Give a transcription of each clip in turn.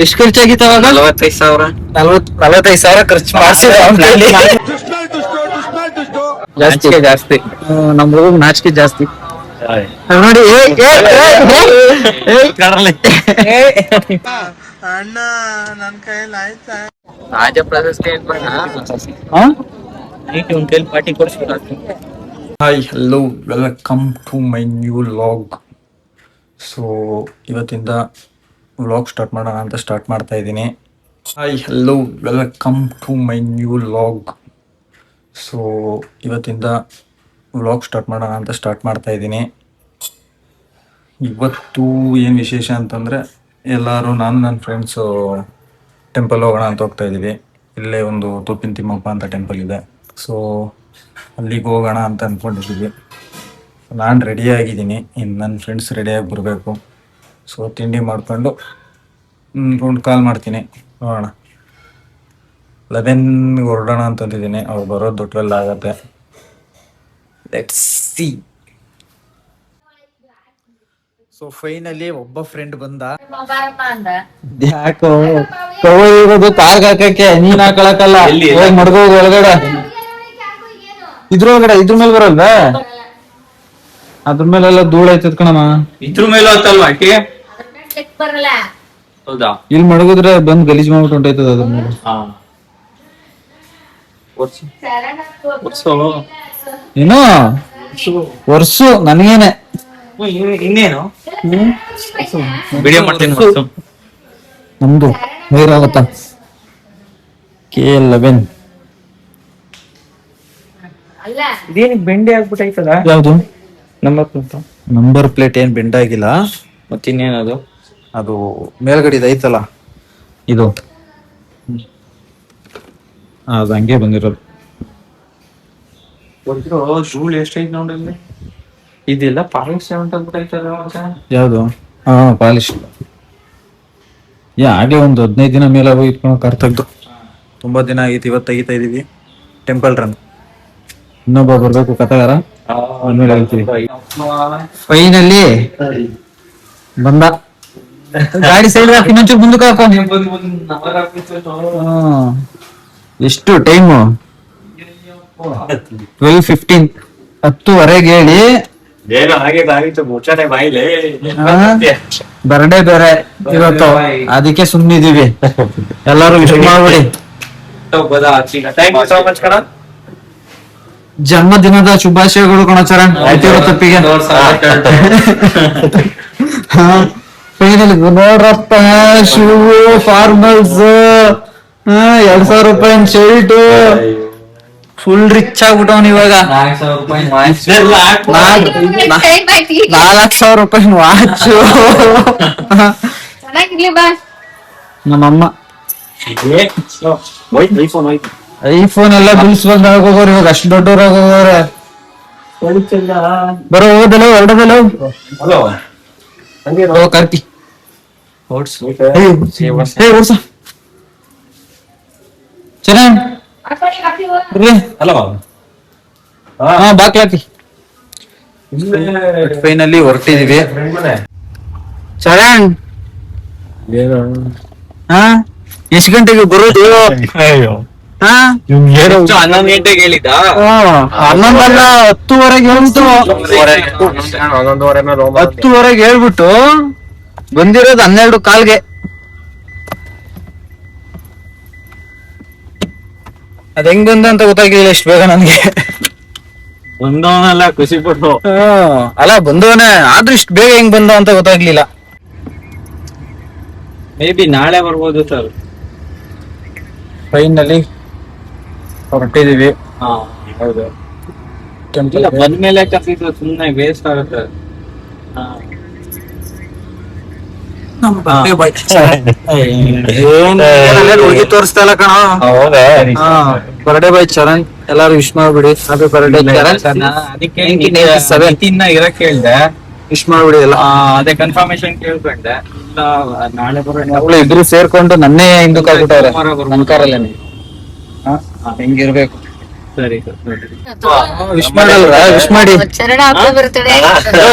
ಎಷ್ಟು ಖರ್ಚಾಗಿತ್ತು ಅವಾಗ? 45,000. 45,000 ಖರ್ಚು ಮಾಡಿಸಿದ ಜಾಸ್ತಿ. ನಮ್ ಹುಡುಗ ನಾಚಿಕೆ ಜಾಸ್ತಿ ನೋಡಿ. ಅಣ್ಣ ನನ್ ಕೈಯಲ್ಲಿ ಆಯ್ತಾ? ರಾಜ ಪ್ರಶಸ್ತಿ ಪಾರ್ಟಿ ಕೊಡಿಸ್ಬೇಕು. Hi hello welcome to my new vlog. So ಇವತ್ತಿಂದ ವ್ಲಾಗ್ ಸ್ಟಾರ್ಟ್ ಮಾಡೋಣ ಅಂತ ಸ್ಟಾರ್ಟ್ ಮಾಡ್ತಾ ಇದ್ದೀನಿ. Hi hello welcome to my new vlog. So ಇವತ್ತಿಂದ ವ್ಲಾಗ್ ಸ್ಟಾರ್ಟ್ ಮಾಡೋಣ ಅಂತ ಸ್ಟಾರ್ಟ್ ಮಾಡ್ತಾ ಇದ್ದೀನಿ. ಇವತ್ತು ಏನು ವಿಶೇಷ ಅಂತಂದರೆ ಎಲ್ಲರೂ ನನ್ನ ಫ್ರೆಂಡ್ಸು ಟೆಂಪಲ್ ಹೋಗೋಣ ಅಂತ ಹೋಗ್ತಾ ಇದ್ದೀವಿ. ಇಲ್ಲೇ ಒಂದು ತೂಪಿನ ತಿಮ್ಮಪ್ಪ ಅಂತ ಟೆಂಪಲ್ ಇದೆ. ಸೊ ಅಲ್ಲಿಗೆ ಹೋಗೋಣ ಅಂತ ಅಂದ್ಕೊಂಡಿದ್ದೀವಿ. ನಾನು ರೆಡಿಯಾಗಿದ್ದೀನಿ, ಇನ್ನು ನನ್ನ ಫ್ರೆಂಡ್ಸ್ ರೆಡಿಯಾಗಿ ಬರಬೇಕು. ಸೊ ತಿಂಡಿ ಮಾಡಿಕೊಂಡು ಒಂದು ಕಾಲ್ ಮಾಡ್ತೀನಿ, ನೋಡೋಣ. 11 ಹೊರಡೋಣ ಅಂತಂದಿದ್ದೀನಿ. ಅವ್ರು ಬರೋದು 12 ಆಗುತ್ತೆ. Let's see. ಸೊ ಫೈನಲಿ ಒಬ್ಬ ಫ್ರೆಂಡ್ ಬಂದ. ಯಾಕೋ ಕವ ಇರೋದು ಕಾರ್ಗ್ ಹಾಕಕ್ಕೆ, ನೀನ್ ಹಾಕೊಳಕಲ್ಲ. ಮಡ್ಗೋದು ಒಳಗಡೆ ಇದ್ರೊಳಗಡೆ ಇದ್ರ ಮೇಲೆ ಬರಲ್ವ? ಅದ್ರ ಮೇಲೆಲ್ಲ ಧೂಳ ಐತದ ಕಣಮ್ಮ. ಇದ್ರ ಮೇಲೆ ಹೊತ್ತಲ್ವಾ ಆಕಿ? ಹೌದಾ? ಇಲ್ಲಿ ಮಡಗಿದ್ರೆ ಬಂದ್ ಗಲೀಜ್ ಮಾಡ್ಬಿಟ್ಟು ಹೊಂಟೈತದ ಅದ್ರ ಮೇಲೆ. ಏನು ವರ್ಷು ನನಗೇನೆ ಇನ್ನೇನು ವಿಡಿಯೋ ಮಾಡ್ತೀನಿ. ನಮ್ದು ಹೇರಾಗತ್ತ KL11. ಇದೇನಿಗೆ ಬೆಂಡೆ ಆಗ್ಬಿಟ್ಟೈತದ? ಯಾವ್ದು? ನಂಬರ್ ಪ್ಲೇಟ್ ಏನ್ ಬೆಂಡ್ ಆಗಿಲ್ಲ. ಮತ್ತಿನ್ನೇನದು? ಅದು ಮೇಲ್ಗಡೆ ಐತಲ್ಲ ಇದು, ಅದು ಹಂಗೆ ಬಂದಿರೋದು. ಧೂಳು ಎಷ್ಟೈತ್ ನೋಡಿಲ್ಲಿ. ಇದೆಲ್ಲ ಪಾಲಿಶ್ ಆಗ್ಬಿಟ್ಟೈತದ. ಯಾವುದು? ಹಾ ಪಾಲಿಶ್. ಆಗ್ಲೇ ಒಂದು 15 ದಿನ ಮೇಲೆ ಇಟ್ಕೊಂಡು ಕಾರ್ ತೆಗ್ದು ತುಂಬಾ ದಿನ ಆಗಿತ್ತು. ಇವತ್ತು ತೆಗಿತಾ ಇದೀವಿ. Temple run. ಇನ್ನೊಬ್ಬ ಬರ್ಬೇಕು ಕಥೆಗಾರ. ಫೈನಲಿ ಬಂದ. ಗಾಡಿ ಸೈಡ್ ಹಾಕಿ ಇನ್ನೊಂಚೂರು ಮುಂದಕ್ಕೆ ಹಾಕೋ. ಎಷ್ಟು ಟೈಮು? 12:15. 10:15 ಹೇಳಿ ಬರ್ಡೇ ಬೇರೆ ಇವತ್ತು, ಅದಕ್ಕೆ ಸುಮ್ಮನಿದೀವಿ. ಎಲ್ಲಾರು ವಿಶ್ ಮಾಡ್ಬಿಡಿ. ಜನ್ಮದಿನದ ಶುಭಾಶಯಗಳು ಕಣಚರಣ್. ಆಯ್ತಿರೋ ತಪ್ಪಿಗೆ ಫೈನಲ್ ನೋಡ್ರಪ್ಪ, ಶೂ, ಫಾರ್ಮಲ್ಸ್, 2,000 ರೂಪಾಯಿ ಶರ್ಟ್. ಫುಲ್ ರಿಚ್ ಆಗ್ಬಿಟ್ಟವನ್ ಇವಾಗ. 4,00,000 ರೂಪಾಯಿ ವಾಚು. ನಮ್ಮಮ್ಮ ಐಫೋನ್ ಎಲ್ಲ ಬಿಲ್ಸ್ ಬಂದ್ ಹೋಗೋರು ಇವಾಗ. ಅಷ್ಟು ದೊಡ್ಡವ್ರಾಗ ಹೋಗೋರೆ. ಬರೋ ಹೋದಲ್ಲ ಹೊರಡದಲ್ಲ ಕಾರ್ತಿ ಓಡ್ಸ ಚೆನ್ನಾಗಿ ಬಾಕ್ಲಾಕಿ. ಫೈನಲಿ ಹೊರಟಿದೀವಿ. ಚರಣ್ ಎಷ್ಟು ಗಂಟೆಗೆ ಬರೋದು? 11 ಗಂಟೆಗೆ ಹೇಳಿದ. 11 ಅಲ್ಲ, 10:15 ಹೇಳ್ಬಿಟ್ಟು 10:15 ಹೇಳ್ಬಿಟ್ಟು ಬಂದಿರೋದು 12:15. ಅದ್ ಹೆಂಗ್ ಬಂದ ಅಂತ ಗೊತ್ತಾಗಿಲ್ಲ ಇಷ್ಟು ಬೇಗ ನನ್ಗೆ. ಬಂದವನಲ್ಲ ಖುಷಿ ಪಟ್ಟು. ಅಲ್ಲ ಬಂದವನೇ, ಆದ್ರೂ ಇಷ್ಟು ಬೇಗ ಹೆಂಗ್ ಬಂದ ಅಂತ ಗೊತ್ತಾಗ್ಲಿಲ್ಲ. ಮೇ ಬಿ ನಾಳೆ ಬರ್ಬೋದು ಸರ್. ಫೈನಲಿ ಹೊರಟಿದೀವಿ. ಹೌದು. ಬಂದ್ಮೇಲೆ ಕಸಿದ್ರು ಸುಮ್ಮನೆ ವೇಸ್ಟ್ ಆಗುತ್ತೆ. ಹುಡುಗಿ ತೋರಿಸ್ತಾ ಇಲ್ಲ ಕಣ. ಬರ್ಡೇ ಬಾಯ್ ಚರಣ್, ಎಲ್ಲಾರು ವಿಶ್ ಮಾಡ್ಬಿಡಿ. Happy birthday Charan. ಅದಕ್ಕೆ ಇರಕ್ ಕೇಳ್ದೆ, ವಿಶ್ ಮಾಡ್ಬಿಡಿ ಎಲ್ಲ. ಅದೇ ಕನ್ಫರ್ಮೇಶನ್ ಕೇಳ್ಕೊಂಡೆ. ನಾಳೆ ಬರೋ ಇಬ್ರು ಸೇರ್ಕೊಂಡು ನನ್ನೇ ಹಿಂದಕ್ಕೆ ಆಗ್ಬಿಟ್ಟವ್ರೆ ನನ್ನ ಕಾರಲ್ಲೇನೆ. ಹೆಂಗಿರ್ಬೇಕು ಸರಿ ವಿಶ್ ಮಾಡಲ್ರ? ವಿಶ್ ಮಾಡಿ. ಚರಣ ಹಬ್ಬ ಬರ್ತಡೆ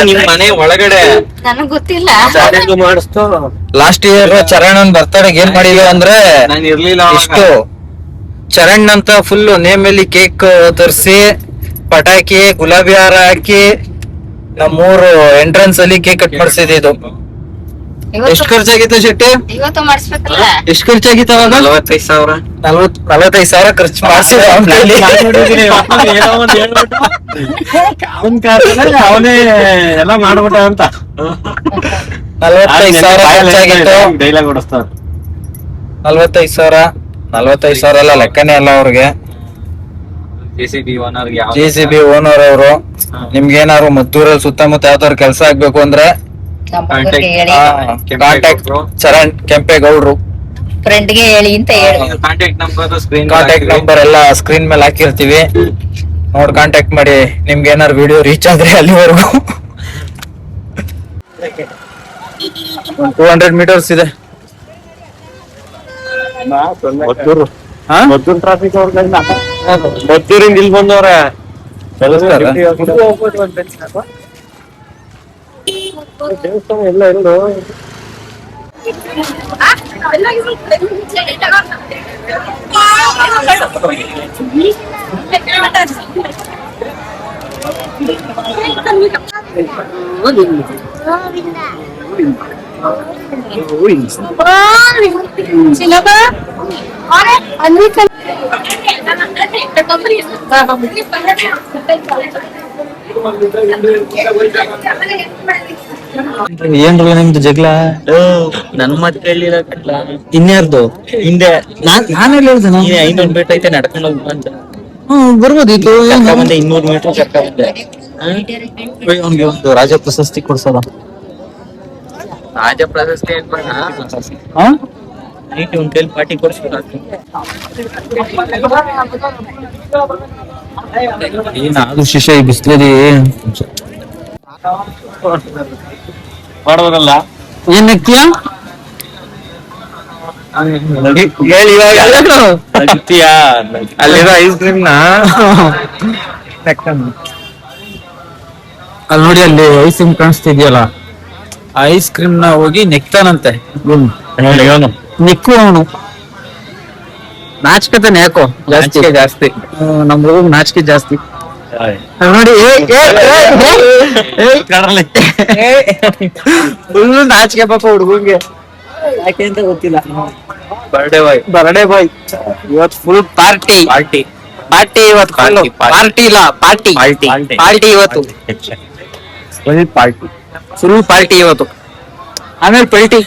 ನಿಮ್ ಮನೆ ಒಳಗಡೆ ನನಗ್ ಗೊತ್ತಿಲ್ಲ. ಮಾಡಿಸ್ತು. ಲಾಸ್ಟ್ ಇಯರ್ ಚರಣ್ ಬರ್ತಡೆಗೆ ಏನ್ ಮಾಡಿದ್ವಿ ಅಂದ್ರೆ ನಾನು ಇರ್ಲಿಲ್ಲ ಅವಾಗ. ಇಷ್ಟು ಚರಣ್ ಅಂತ ಫುಲ್ ನೇಮ್ ಅಲ್ಲಿ ಕೇಕ್ ತರಿಸಿ ಪಟಾಕಿ ಗುಲಾಬಿ ಹಾರ ಹಾಕಿ ನಮ್ಮೂರು ಎಂಟ್ರೆನ್ಸ್ ಅಲ್ಲಿ ಕೇಕ್ ಕಟ್ ಮಾಡಿಸಿದ್ದು. ಎಷ್ಟ್ ಖರ್ಚಾಗಿತ್ತು ಶೆಟ್ಟಿ? ಇವತ್ತು ಮಾಡಿಸ್ಬೇಕಲ್ಲ. ಎಷ್ಟ್ ಖರ್ಚಾಗಿತ್ತು ಅವಾಗ? 45,000. 45,000 ಖರ್ಚು ಮಾಡಿಸಿದ ಅವನೇ ಎಲ್ಲ ಮಾಡ್ಬಿಟ್ಟ ಅಂತ 45,000 ಖರ್ಚಾಗಿತ್ತು. ಡೈಲಾಗ್ ಹೊಡಿಸ್ತಾರ. 45,000 ಎಲ್ಲ ಲೆಕ್ಕನೇ ಅಲ್ಲ ಅವ್ರಿಗೆ. JCB ಓನರ್ JCB ಓನರ್ ಅವರು ನಿಮ್ಗೆ ಏನಾದ್ರು ಮದ್ದೂರಲ್ಲಿ ಸುತ್ತಮುತ್ತ ಯಾವ್ದಾದ್ರು ಕೆಲಸ ಆಗ್ಬೇಕು ಅಂದ್ರೆ ನಮ್ಮವ್ರಿಗೆ ಹೇಳಿ, ಕಾಂಟ್ಯಾಕ್ಟ್ ಚರಣ್ ಕೆಂಪೇಗೌಡ್ರು. ಫ್ರೆಂಡ್ಗೆ ಹೇಳಿ ಅಂತ ಹೇಳಿ. Contact number screen contact number ಎಲ್ಲ ಸ್ಕ್ರೀನ್ ಮೇಲೆ ಹಾಕಿರ್ತೀವಿ, ನೋಡಿ ಕಾಂಟ್ಯಾಕ್ಟ್ ಮಾಡಿ. ನಿಮ್ಗೆ ಏನಾದ್ರು ವಿಡಿಯೋ ರೀಚ್ ಆದ್ರೆ ಅಲ್ಲಿವರೆಗೂ 200 ಮೀಟರ್ಸ್ ಇದೆ. ಮದ್ದೂರು ಟ್ರಾಫಿಕ್ ಅವ್ರನ್ನ ಮದ್ದೂರಿಂದ ಇಲ್ಲಿ ಬಂದವ್ರೆ. ದೇವಸ್ಥಾನ ಎಲ್ಲ ಎಲ್ಲೋ ಏನ್ರಿ ನಿಮ್ದು ಜಗಳ? ನನ್ ಮತ್ ಕೇಳಿಲ್ಲ ಕಟ್ಲ. ಇನ್ಯಾರ್ದು? ಹಿಂದೆ ನಾನೆಲ್ಲ ಹೇಳ್ದೆ? 500 ಮೀಟರ್ ಐತೆ ನಡ್ಕೊಂಡು ಹೋಗಿ ಬಂದ. ಬರ್ಬೋದಿತ್ತು. ಬಂದೆ 200 ಮೀಟರ್ ಕರ್ಕ ಬಂದೆ. ಅವ್ನಿಗೆ ಒಂದು ರಾಜ ಪ್ರಶಸ್ತಿ ಕೊಡ್ಸೋದ? ರಾಜ ಪ್ರಶಸ್ತಿ ಏನ್ ಬೇಡ, ಒಂದ್ ಕೈಲಿ ಪಾರ್ಟಿ ಕೊಡ್ಸ್ಬೇಕು. ಏನಾದ್ರು ಶಿಷ್ಯ ಈ ಬಿಸ್ಲದಿ ಮಾಡ್ಬೋದಲ್ಲ. ಏನ್ ನೆಕ್ತಿಯ? ಹೇಳಿ ಇವಾಗ ಅಲ್ಲಿರೋ ಐಸ್ ಕ್ರೀಮ್ ನ ಅಲ್ಲಿ ನೋಡಿ, ಅಲ್ಲಿ ಐಸ್ ಕ್ರೀಮ್ ಕಾಣಿಸ್ತಿದ್ಯಲ್ಲ, ಐಸ್ ಕ್ರೀಮ್ ನ ಹೋಗಿ ನೆಕ್ತಾನಂತೆ. ನೆಕ್ಕು ಅವನು ನಾಚಿಕೆತಾನೆ ಯಾಕೋ ಜಾಸ್ತಿ. ನಮ್ ಹುಡುಗ ನಾಚಿಕೆ ಜಾಸ್ತಿ ನೋಡಿ. ಫುಲ್ ನಾಚಿಕೆ ಪಾಪ ಹುಡುಗಂಗೆ, ಯಾಕೆ ಅಂತ ಗೊತ್ತಿಲ್ಲ. ಬರ್ಡೇ ಬಾಯ್ ಇವತ್ತು ಫುಲ್ ಪಾರ್ಟಿ ಇವತ್ತು. ಪಾರ್ಟಿ ಇಲ್ಲ, ಪಾರ್ಟಿ ಇವತ್ತು ಫುಲ್ ಪಾರ್ಟಿ ಇವತ್ತು. ಆಮೇಲೆ ಪಲ್ಟಿ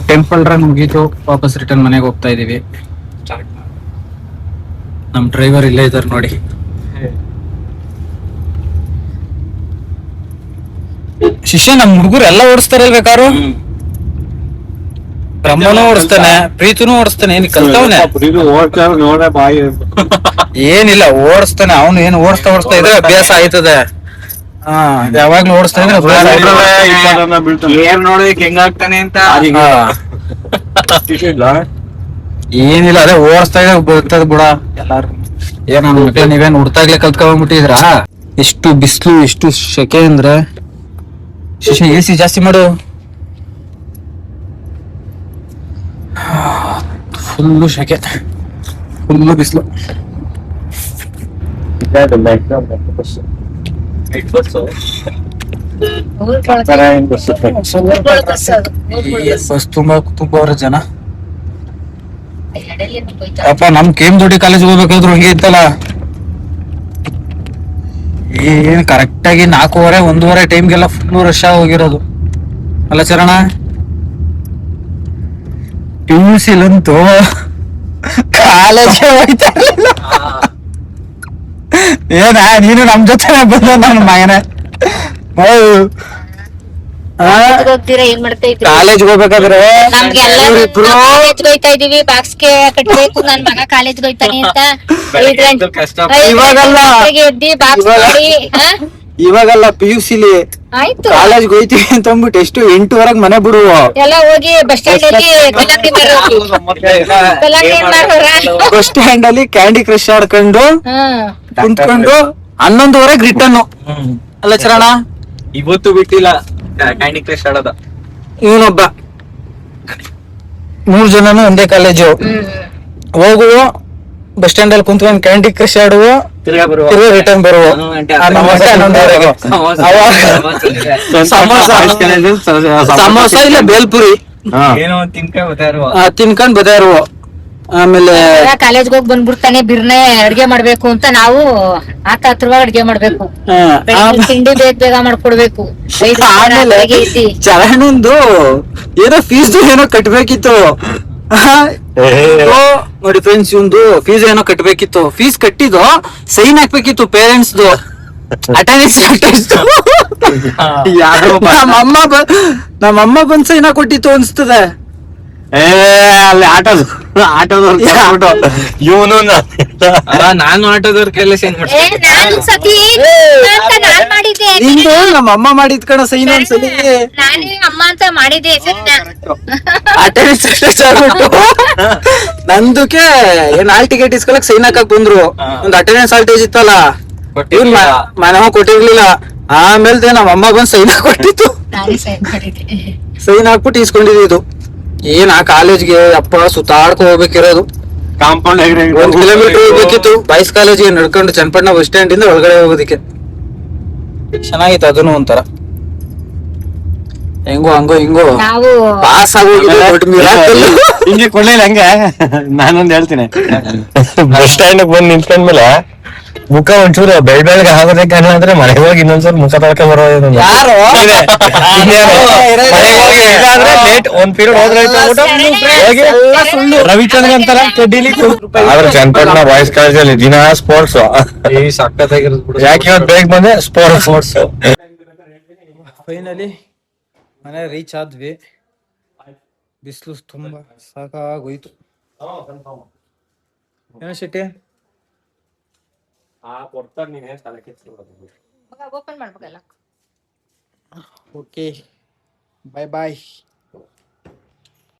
ಟೆಂಪಲ್ ರನ್ ಮುಗೀತು, ವಾಪಸ್ ರಿಟರ್ನ್ ಮನೆಗೆ ಹೋಗ್ತಾ ಇದೀವಿ. ನಮ್ ಡ್ರೈವರ್ ಇಲ್ಲೇ ಇದಾರೆ ನೋಡಿ. ಶಿಷ್ಯ ನಮ್ ಹುಡುಗರು ಎಲ್ಲ ಓಡಿಸ್ತಾರಲ್ವೇ ಕಾರು? ಬ್ರಹ್ಮನೂ ಓಡಿಸ್ತಾನೆ, ಪ್ರೀತಿನೂ ಓಡಿಸ್ತಾನೆ. ಏನ್ ಕಲ್ತವನೆ? ನೋಡ ಬಾಯಿ ಏನಿಲ್ಲ, ಓಡಿಸ್ತಾನೆ ಅವನು. ಏನು ಓಡಿಸ್ತಾ ಇದ್ರೆ ಅಭ್ಯಾಸ ಆಯ್ತದೆ. ಯಾವಾಗ್ಲೂ ಓಡಿಸ್ತಾ ಇದ್ರೆ ಏನ್ ನೋಡೋದಕ್ಕೆ ಹೆಂಗಾಗ್ತಾನೆ ಅಂತ. ಏನಿಲ್ಲ, ಅದೇ ಓಡಿಸ್ತಾ ಇದ್ರೆ ಬರ್ತದ ಬಿಡ ಎಲ್ಲಾರು. ಏನ್ ಮಕ್ಳು ನೀವೇನ್ ಹುಡ್ತಾಗ್ಲೇ ಕಲ್ತ್ಕೊಂಡ್ಬಿಟ್ಟಿದ್ರಾ? ಎಷ್ಟು ಬಿಸ್ಲು, ಎಷ್ಟು ಶೆಕೆ ಅಂದ್ರೆ. ಶಿಷ್ಯ AC ಜಾಸ್ತಿ ಮಾಡು. ಫುಲ್ಲು ಶೆಕೆ, ಫುಲ್ಲು ಬಿಸ್ಲು. ಬಸ್ ತುಂಬಾ ಅವ್ರ ಜನ. ಅಪ್ಪ ನಮ್ KM ಕಾಲೇಜ್ ಹೋಗ್ಬೇಕಾದ್ರು ಹಂಗೆ ಇತ್ತಲ್ಲ. ಏನ್ ಕರೆಕ್ಟ್ ಆಗಿ 4:15 1:15 ಟೈಮ್ಗೆಲ್ಲ ಫುಲ್ ರಶ್ ಹೋಗಿರೋದು ಅಲ್ಲ ಚರಣ? PUCಲಂತೂ ಕಾಲೇಜ್ ಹೋಯ್ತಾ ಇರ್ಲಿಲ್ಲ. ಏನ ನೀನು ನಮ್ ಜೊತೆ ಬಂದ ನನ್ನ ಮಗನೇ. ಏನ್ ಮಾಡ್ತಾ ಇದ್ರಿ? ಕಾಲೇಜ್ ಹೋಗ್ಬೇಕಾದ್ರೆ ಹೋಯ್ತಾ ಇದೀವಿ, ಬಾಕ್ಸ್ಗೆ ಕಟ್ಬೇಕು, ನನ್ ಮಗ ಕಾಲೇಜ್ ಹೋಯ್ತಾನೆ ಅಂತ. ಇವಾಗಲ್ಲ ಎದ್ದಿ ಬಾಕ್ಸ್ ಮಾಡಿ ಇವಾಗಲ್ಲ PUCಲಿ ಆಯ್ತು ಕಾಲೇಜ್ಗೆ ಹೋಯ್ತೀವಿ ಅಂತ ಅಂದ್ಬಿಟ್ಟು ಎಷ್ಟು 8:00 ಮನೆ ಬಿಡುವ. ಎಲ್ಲ ಹೋಗಿ ಬಸ್ ಸ್ಟ್ಯಾಂಡ್ ಅಲ್ಲಿ ಕಲ್ಲಂಗಡಿ ಮಾರೋರ. ಬಸ್ ಸ್ಟ್ಯಾಂಡ್ ಅಲ್ಲಿ ಕ್ಯಾಂಡಿ ಕ್ರಶ್ ಆಡ್ಕೊಂಡು ಕುಂತ್ಕೊಂಡು 11:30 ರಿಟರ್ನ್. ಅಲ್ಲ ಚರಣ, ಇವತ್ತು ಬಿಟ್ಟಿಲ್ಲ ಕ್ಯಾಂಡಿ ಕ್ರಶ್ ಆಡೋದ. ಇವನೊಬ್ಬ 3 ಜನನು ಒಂದೇ ಕಾಲೇಜು. ಹೋಗುವ ಬಸ್ ಸ್ಟ್ಯಾಂಡ್ ಅಲ್ಲಿ ಕುಂತ್ಕೊಂಡು ಕ್ಯಾಂಡಿ ಕ್ರಶ್ ಆಡುವ, ತಿರ್ಗಾ ಬರುವ, ತಿರ್ಗಾ ರಿಟರ್ನ್ ಬರುವ. 11:00 ಸಮೋಸ ಇಲ್ಲ ಬೇಲ್ಪುರಿ ಏನೋ ತಿನ್ಕೊಂಡ್ ಬರ್ತಾ ಇರುವ. ತಿನ್ಕೊಂಡ್ ಬದೇ ಇರುವ. ಆಮೇಲೆ ಕಾಲೇಜ್ಗೆ ಹೋಗಿ ಬಂದ್ಬಿಡ್ತಾನೆ ಬಿರ್ನೆ ಅಡ್ಗೆ ಮಾಡ್ಬೇಕು ಅಂತ ನಾವು ಹತ್ರವಾಗಿ ಅಡ್ಗೆ ಮಾಡ್ಬೇಕು. ತಿಂಡಿ ಬೇಗ ಮಾಡ್ಕೊಡ್ಬೇಕು. ಆಮೇಲೆ ಚರಣಂದು ಏನೋ ಫೀಸ್ ಏನೋ ಕಟ್ಬೇಕಿತ್ತು. ನೋಡಿ ಫ್ರೆಂಡ್ಸ್, ಇವಂದು ಫೀಸ್ ಏನೋ ಕಟ್ಬೇಕಿತ್ತು. ಫೀಸ್ ಕಟ್ಟಿದ್ದು ಸೈನ್ ಹಾಕ್ಬೇಕಿತ್ತು ಪೇರೆಂಟ್ಸ್. ಅಟೆಂಡೆನ್ಸ್ ನಮ್ಮಮ್ಮ ಬಂದ್ ಸೈನ್ ಕೊಟ್ಟಿತ್ತು ಅನ್ಸ್ತದೆ. ಅಲ್ಲಿ ಆಟೋದವ್ರು ಇವನು ನಾನು ಆಟೋದವ್ರ ಕೈಲಿ ಸೈನ್ ನಾನು ಸತಿ ಅಂತ ನಾನ್ ಮಾಡಿದ್ದೆ. ನಿಂದು ನಮ್ಮಮ್ಮ ಮಾಡಿದ್ ಕಣ ಸೈನ್ ಒಂದ್ಸಲಿ. ನಾನೇ ಅಮ್ಮ ಅಂತ ಮಾಡಿದ್ದೆ. ಅಟೆಂಡೆನ್ಸ್ ನಂದಕ್ಕೆ ಏನ್ ಹಾಲ್ ಟಿಕೆಟ್ ಇಸ್ಕೊಳಕ್ ಸೈನ್ ಹಾಕಕ್ ಬಂದ್ರು. ಒಂದ್ ಅಟೆಂಡೆನ್ಸ್ ಶಾರ್ಟೇಜ್ ಇತ್ತಲ್ಲ, ಮನೆ ಕೊಟ್ಟಿರ್ಲಿಲ್ಲ. ಆಮೇಲೆ ನಮ್ಮಮ್ಮ ಬಂದ್ ಸೈನ್ ಕೊಟ್ಟಿತ್ತು. ನಾನೇ ಸೈನ್ ಮಾಡಿದ್ದೆ. ಸೈನ್ ಹಾಕ್ಬಿಟ್ಟು ಇಸ್ಕೊಂಡಿದ್ದು. ಏನ್ ಆ ಕಾಲೇಜ್ಗೆ ಅಪ್ಪ ಸುತ್ತಾಡ್ಕೊ ಹೋಗ್ಬೇಕಿರೋದು. ಕಾಂಪೌಂಡ್ 1 ಕಿಲೋಮೀಟರ್ ಹೋಗ್ಬೇಕಿತ್ತು ಬಾಯ್ಸ್ ಕಾಲೇಜ್ಗೆ ನಡ್ಕೊಂಡು ಚನ್ನಪಟ್ಟಣ ಬಸ್ ಸ್ಟ್ಯಾಂಡ್ ಇಂದ ಒಳಗಡೆ ಹೋಗೋದಿಕ್ಕೆ. ಚೆನ್ನಾಗಿತ್ತು ಅದನ್ನು ಒಂಥರ. ಹೆಂಗೋ ಹಂಗೋ ಹಿಂಗೋ ನಾವು ಪಾಸ್ ಆಗೋಗಿದೆ. ಹಿಂಗೆ ಕೊಡ್ಲಿಲ್ಲ ಹಂಗೆ. ನಾನೊಂದ್ ಹೇಳ್ತೀನಿ, ಬಸ್ ಸ್ಟ್ಯಾಂಡ್ ಬಂದ್ ನಿಂತ್ಕೊಂಡ್ಮೇಲೆ ಮುಖ ಒಂಚೂರು ಬೆಳ್ಬೆಳಗ್ಗೆ ಆಗೋದೇ ಕಾರಣ ಅಂದ್ರೆ ಮನೆಗೆ ಹೋಗಿ ಇನ್ನೊಂದ್ಸಲ ಮುಖ ತೊಳ್ಕೊಂಡ್ ಬರೋದು. ಯಾರು ಲೇಟ್ ಒಂದ್ ಪೀರಿಯಡ್ ಹೋದ್ರೆ ರವಿಚಂದ್ರ ಅಂತಾರ ಕಡ್ಡಿಲಿ. ಆದ್ರೆ ಚನ್ನಪಟ್ಟಣ ಬಾಯ್ಸ್ ಕಾಲೇಜಲ್ಲಿ ದಿನ ಸ್ಪೋರ್ಟ್ಸ್ ಸಕ್ಕತ್ತಾಗಿರೋದು. ಯಾಕೆ ಇವತ್ತು ಬೇಗ ಬಂದೆ ಸ್ಪೋರ್ಟ್ಸ್. ಫೈನಲಿ ಮನೆ ರೀಚ್ ಆದ್ವಿ. ಬಿಸಿಲು ತುಂಬಾ ಸಾಕಾಗೋಯ್ತು. ಏನೋ ಶೆಟ್ಟಿ ಓಪನ್ ಮಾಡ್ಬೇಕಲ್ಲ. ಓಕೆ, ಬಾಯ್ ಬಾಯ್.